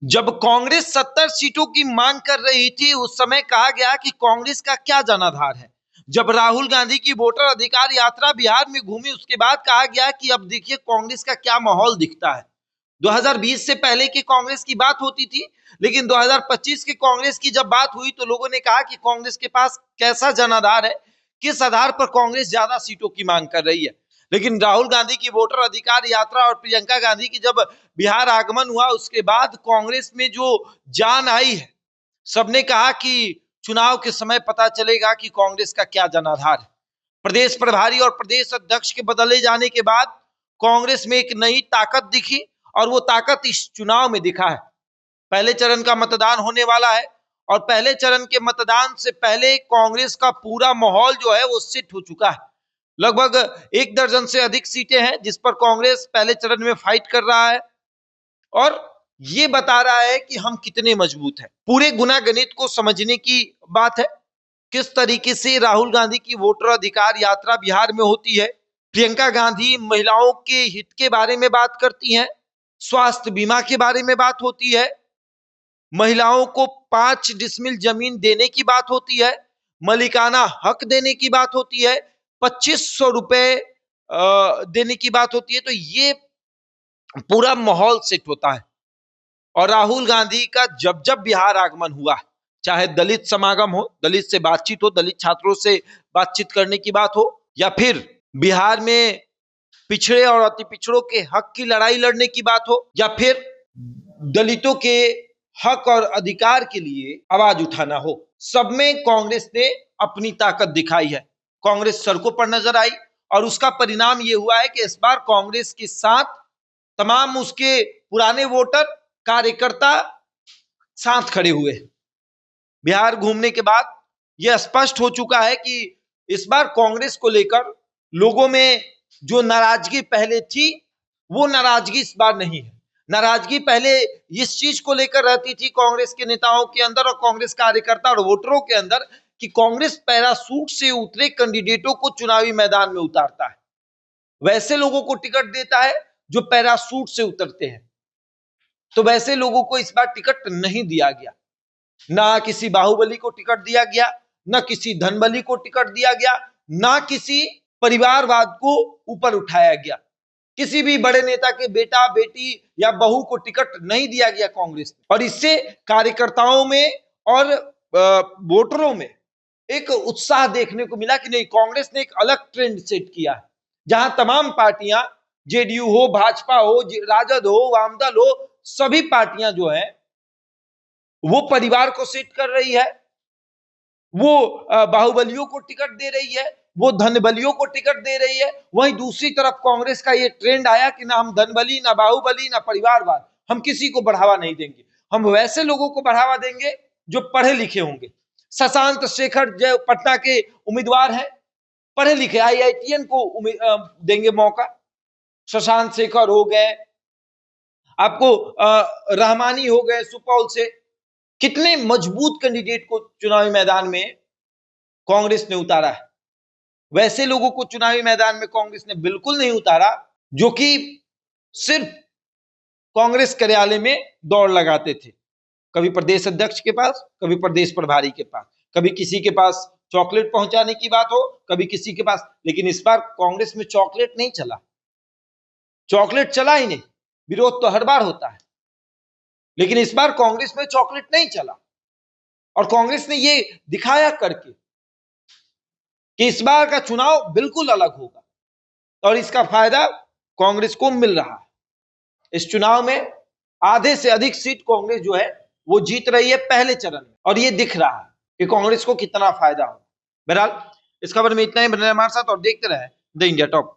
जब कांग्रेस 70 सीटों की मांग कर रही थी, उस समय कहा गया कि कांग्रेस का क्या जनाधार है। जब राहुल गांधी की वोटर अधिकार यात्रा बिहार में घूमी, उसके बाद कहा गया कि अब देखिए कांग्रेस का क्या माहौल दिखता है। 2020 से पहले की कांग्रेस की बात होती थी, लेकिन 2025 की कांग्रेस की जब बात हुई तो लोगों ने कहा कि कांग्रेस के पास कैसा जनाधार है, किस आधार पर कांग्रेस ज्यादा सीटों की मांग कर रही है। लेकिन राहुल गांधी की वोटर अधिकार यात्रा और प्रियंका गांधी की जब बिहार आगमन हुआ, उसके बाद कांग्रेस में जो जान आई है, सबने कहा कि चुनाव के समय पता चलेगा कि कांग्रेस का क्या जनाधार है। प्रदेश प्रभारी और प्रदेश अध्यक्ष के बदले जाने के बाद कांग्रेस में एक नई ताकत दिखी, और वो ताकत इस चुनाव में दिखा है। पहले चरण का मतदान होने वाला है, और पहले चरण के मतदान से पहले कांग्रेस का पूरा माहौल जो है वो सेट हो चुका है। लगभग 1 दर्जन से अधिक सीटें हैं जिस पर कांग्रेस पहले चरण में फाइट कर रहा है, और ये बता रहा है कि हम कितने मजबूत हैं। पूरे गुना गणित को समझने की बात है, किस तरीके से राहुल गांधी की वोटर अधिकार यात्रा बिहार में होती है। प्रियंका गांधी महिलाओं के हित के बारे में बात करती हैं, स्वास्थ्य बीमा के बारे में बात होती है, महिलाओं को 5 डिसमिल जमीन देने की बात होती है, मलिकाना हक देने की बात होती है, 2500 रुपए देने की बात होती है। तो ये पूरा माहौल सेट होता है। और राहुल गांधी का जब जब बिहार आगमन हुआ, चाहे दलित समागम हो, दलित से बातचीत हो, दलित छात्रों से बातचीत करने की बात हो, या फिर बिहार में पिछड़े और अति पिछड़ों के हक की लड़ाई लड़ने की बात हो, या फिर दलितों के हक और अधिकार के लिए आवाज उठाना हो, सब में कांग्रेस ने अपनी ताकत दिखाई है। कांग्रेस सड़कों पर नजर आई, और उसका परिणाम यह हुआ है कि इस बार कांग्रेस के साथ तमाम उसके पुराने वोटर कार्यकर्ता साथ खड़े हुए। बिहार घूमने के बाद यह स्पष्ट हो चुका है कि इस बार कांग्रेस को लेकर लोगों में जो नाराजगी पहले थी, वो नाराजगी इस बार नहीं है। नाराजगी पहले इस चीज को लेकर रहती थी कांग्रेस के नेताओं के अंदर और कांग्रेस कार्यकर्ता और वोटरों के अंदर, कि कांग्रेस पैरासूट से उतरे कैंडिडेटों को चुनावी मैदान में उतारता है, वैसे लोगों को टिकट देता है जो पैरासूट से उतरते हैं। तो वैसे लोगों को इस बार टिकट नहीं दिया गया। ना किसी बाहुबली को टिकट दिया गया, ना किसी धनबली को टिकट दिया गया, ना किसी परिवारवाद को ऊपर उठाया गया। किसी भी बड़े नेता के बेटा बेटी या बहू को टिकट नहीं दिया गया कांग्रेस में। और इससे कार्यकर्ताओं में और वोटरों में एक उत्साह देखने को मिला कि नहीं, कांग्रेस ने एक अलग ट्रेंड सेट किया है, जहां तमाम पार्टियां, जेडीयू हो, भाजपा हो, राजद हो, वामदल हो, सभी पार्टियां जो है वो परिवार को सेट कर रही है। वो बाहुबलियों को टिकट दे रही है, वो धनबलियों को टिकट दे रही है। वहीं दूसरी तरफ कांग्रेस का ये ट्रेंड आया कि ना हम धनबली, ना बाहुबली, ना परिवारवाद, हम किसी को बढ़ावा नहीं देंगे। हम वैसे लोगों को बढ़ावा देंगे जो पढ़े लिखे होंगे। शशांक शेखर जो पटना के उम्मीदवार हैं, पढ़े लिखे IITN को देंगे मौका। शशांक शेखर हो गए, आपको रहमानी हो गए सुपौल से। कितने मजबूत कैंडिडेट को चुनावी मैदान में कांग्रेस ने उतारा है। वैसे लोगों को चुनावी मैदान में कांग्रेस ने बिल्कुल नहीं उतारा जो कि सिर्फ कांग्रेस कार्यालय में दौड़ लगाते थे, कभी प्रदेश अध्यक्ष के पास, कभी प्रदेश प्रभारी के पास, कभी किसी के पास चॉकलेट पहुंचाने की बात हो, कभी किसी के पास। लेकिन इस बार कांग्रेस में चॉकलेट नहीं चला, चॉकलेट चला ही नहीं। विरोध तो हर बार होता है, लेकिन इस बार कांग्रेस में चॉकलेट नहीं चला। और कांग्रेस ने ये दिखाया करके कि इस बार का चुनाव बिल्कुल अलग होगा, और इसका फायदा कांग्रेस को मिल रहा है। इस चुनाव में आधे से अधिक सीट कांग्रेस जो है वो जीत रही है पहले चरण में, और ये दिख रहा है कि कांग्रेस को कितना फायदा होगा। बहरहाल इस खबर में इतना ही। बने हमारे साथ और देखते रहे द इंडिया टॉप।